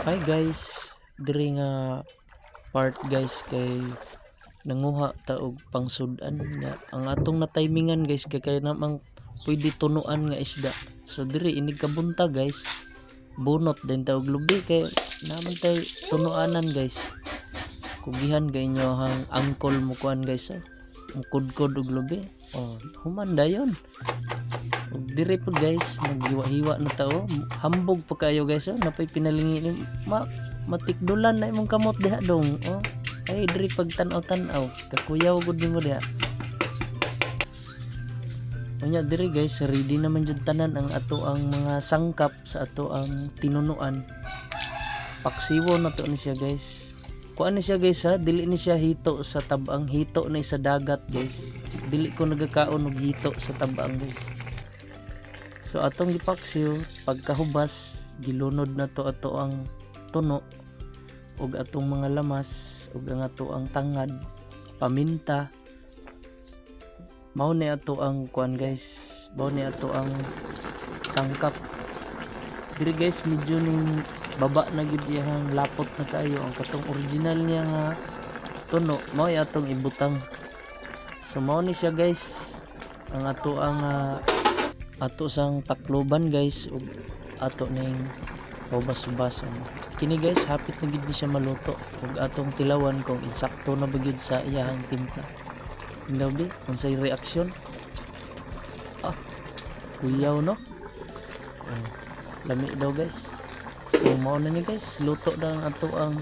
Hi guys, diri nga part guys kay nanguha ta og pangsudan nga ang atong na-timingan guys kay namang pwede tunuan nga isda. So diri inig kabunta guys, bunot din ta og lubi kay naman tay tunuanan guys. Kugihan kay inyo hang angkol mo kuan guys. Ang kudkod og lubi. Oh, human dayon. Og dire po guys, naghiwa-hiwa na tao. Hambog pa kayo guys, napay pinalingi ni matikdulan na imong kamot diha dong. Oh, ay dire pag tan-aw kakuyaw gud nimo diha. Unya dire guys, ready naman jud tanan ang ato ang mga sangkap sa ato ang tinunuan. Paksiwo na to ni siya guys. Kuan ni siya guys ha, dili ni siya hito sa tabang, hito na sa dagat guys. Dili ko nagakaon og hito sa tabang guys. So atong gipaksiw pagkahubas gilunod na to ato ang tuno ug atong mga lamas ug ang ato ang tangad, paminta. Mao ni ato ang kuan guys, mao ni ato ang sangkap. Diri guys medyo ning baba na gid iyang lapot na kayo ang katong original niya nga tuno mao atong ibutang. So mao ni siya guys ang ato ang ato sang takloban guys ug ato ning ubas-ubas. Kini guys hapit na gid ni siya maluto ug atong tilawan kung insakto na ba gyud sa iyang timpla. Indaw di unsay reaksyon? Kuyaw no? Lami daw guys. So mao na ni guys, luto na ang ato ang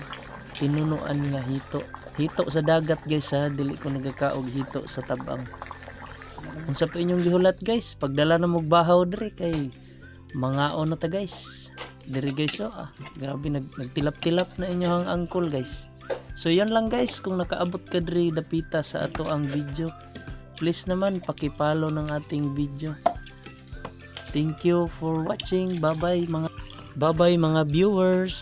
tinunuan nga hito. Hito sa dagat guys ha, dili ko nagakaog hito sa tabang. Unsa pa inyong gihulat guys, pagdala na mog bahaw diri kay mangaon na ta guys. Diri guys grabe nagtilap-tilap na inyong angkol guys. So yan lang guys, kung nakaabot ka diri dapita sa ato ang video, please naman paki-follow ng ating video. Thank you for watching. Bye bye mga viewers.